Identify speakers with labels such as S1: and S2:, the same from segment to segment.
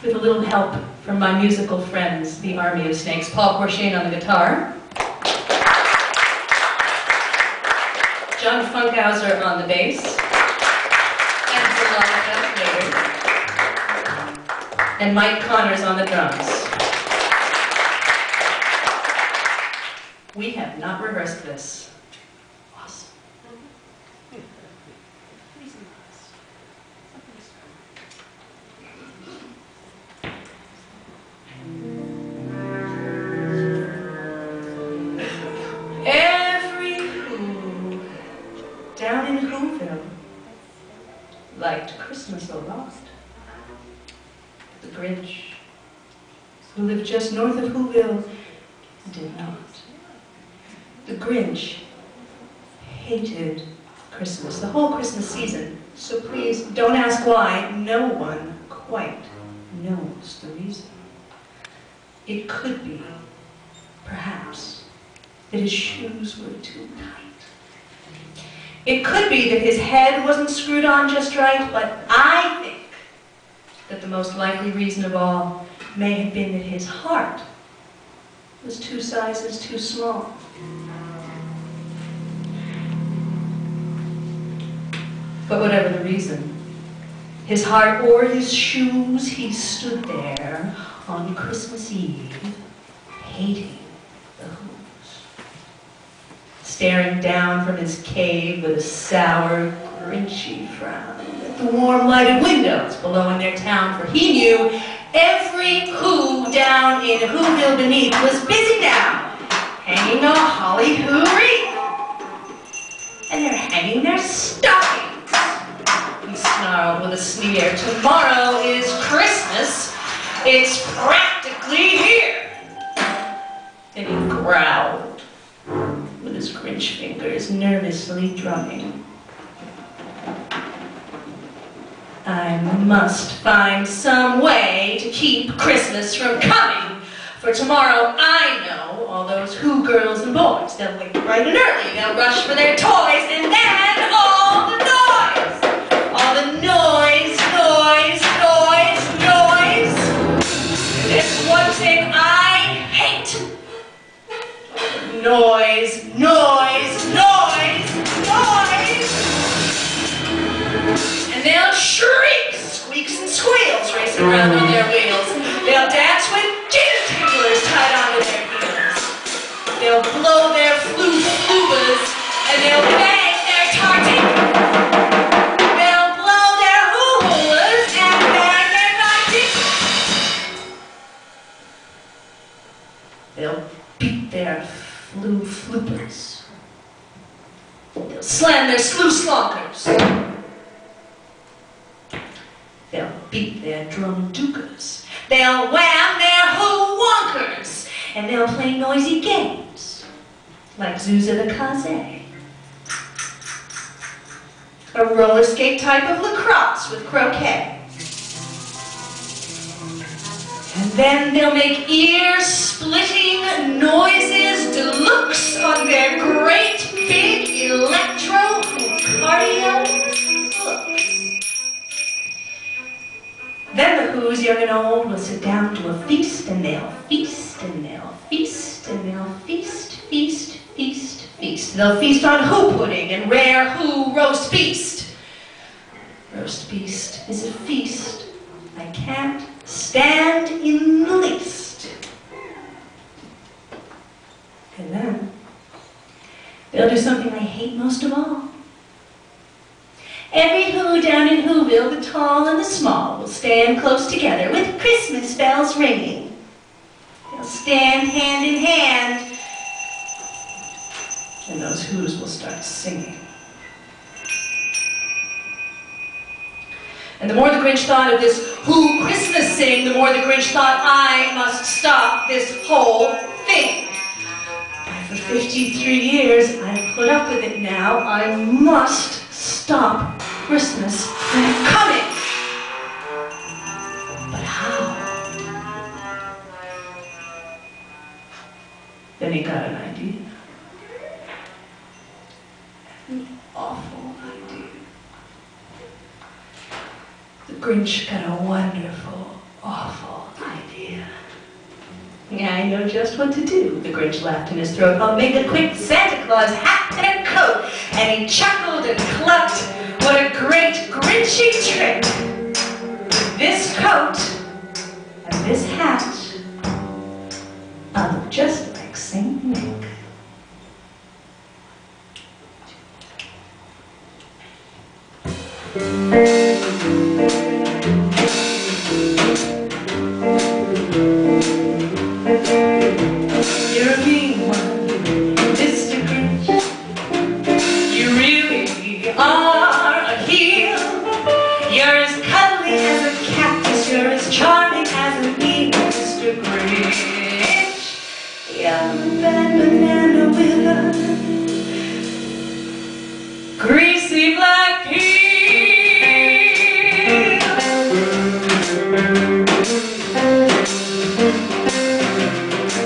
S1: with a little help from my musical friends, the Army of Snakes. Paul Corshane on the guitar, John Funkhauser on the bass, and Mike Connors on the drums. We have not rehearsed this. Awesome. Every Who down in Who Ville liked Christmas a lot. The Grinch, who lived just north of Who Ville, did not. The Grinch hated Christmas, the whole Christmas season. So please don't ask why. No one quite knows the reason. It could be, perhaps, that his shoes were too tight. It could be that his head wasn't screwed on just right, but I think that the most likely reason of all may have been that his heart was 2 sizes too small. But whatever the reason, his heart or his shoes, he stood there on Christmas Eve, hating the Who's, staring down from his cave with a sour, Grinchy frown at the warm lighted windows below in their town, for he knew every Who down in Who Ville beneath was busy now, hanging a holly Who wreath. And they're hanging their stockings. He snarled with a sneer. Tomorrow is Christmas. It's practically here. And he growled, with his Grinch fingers nervously drumming. I must find some way to keep Christmas from coming. For tomorrow I know all those Who girls and boys. They'll wake bright and early. They'll rush for their toys. And then all the noise. All the noise, noise, noise, noise. And there's one thing I hate. Noise, noise, noise, noise. And they'll shriek, squeaks and squeals racing around on their wheels. They'll dance with jizz tinglers tied onto their heels. They'll blow their flubas and they'll bang their tartines. They'll blow their hoo-hoolas and bang their tartines. They'll beat their flupas. They'll slam their sloo-slonkers. They'll beat their drum-dukers. They'll wham their hoo-wonkers. And they'll play noisy games, like Zuzza the Kaze. A roller skate type of lacrosse with croquet. And then they'll make ear-splitting noises deluxe on their great big electro-cardio books. Then the Who's, young and old, will sit down to a feast, and they'll feast, and they'll feast, and they'll feast, feast, feast, feast. They'll feast on Who pudding and rare Who roast beast. Roast beast is a feast I can't stand in the least. And then they'll do something I hate most of all. Every Who down in Who Ville, the tall and the small, will stand close together with Christmas bells ringing. They'll stand hand in hand, and those Who's will start singing. And the more the Grinch thought of this Who Christmas sing, the more the Grinch thought, I must stop this whole thing. But for 53 years, I've put up with it now. I must stop Christmas from coming. But how? Then he got an idea. An awful idea. The Grinch got a wonderful, awful idea. Yeah, I know just what to do, the Grinch laughed in his throat. I'll make a quick Santa Claus hat and a coat. And he chuckled and clucked. What a great Grinchy trick. This coat and this hat, I'll look just like Saint Nick. You're a mean one, Mr. Grinch. You really are a heel. You're as cuddly as a cactus. You're as charming as an eagle, Mr. Grinch. You're a bad banana with a greasy black peel.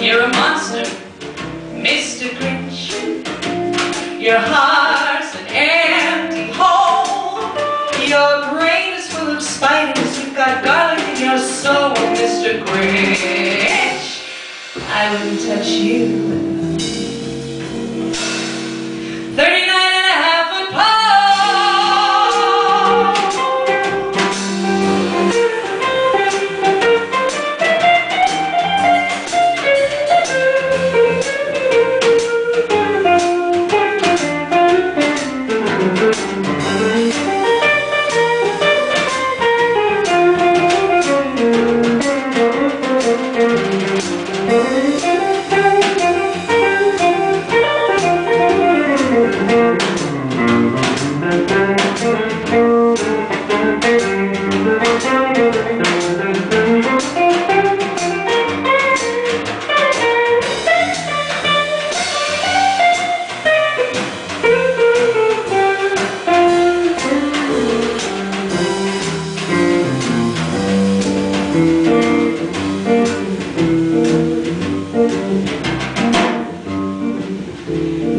S1: You're a monster, Mr. Grinch. Your heart's an empty hole. Your brain is full of spiders. You've got garlic in your soul, Mr. Grinch. I wouldn't touch you with a 39.5-foot pole.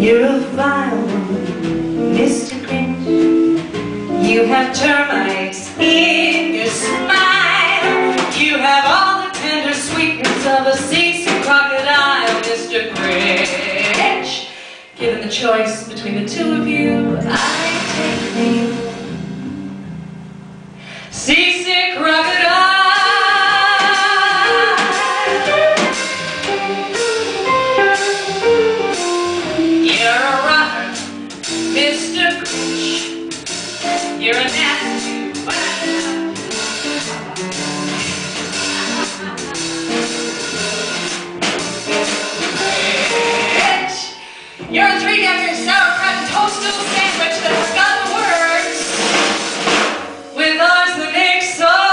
S1: You're a vile one, Mr. Grinch. You have termites in your smile. You have all the tender sweetness of a seasick crocodile, Mr. Grinch. Given the choice between the two of you, I take the seasick crocodile. Mr. Grinch, you're a nasty bastard. You're a 3-decker sauerkraut and toast sandwich that forgot the words with arsenic sauce.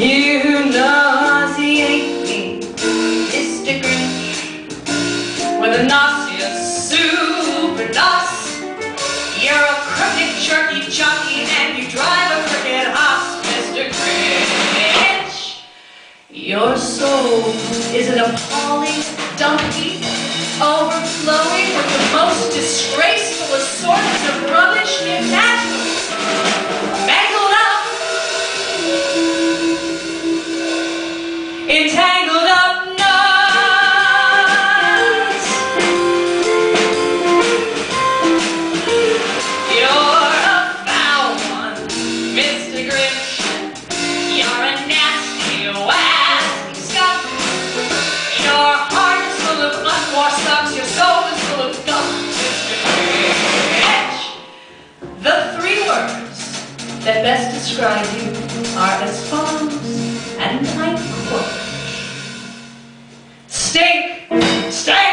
S1: You nauseate me, Mr. Grinch, with a nauseous super nos. You're a crooked, jerky jockey, and you drive a crooked horse, Mr. Grinch. Your soul is an appalling donkey, overflowing with the most disgraceful assortment of rubbish imaginable. Mangled up, entangled up knots. that best describe you are as follows, and I quote: stink, stank,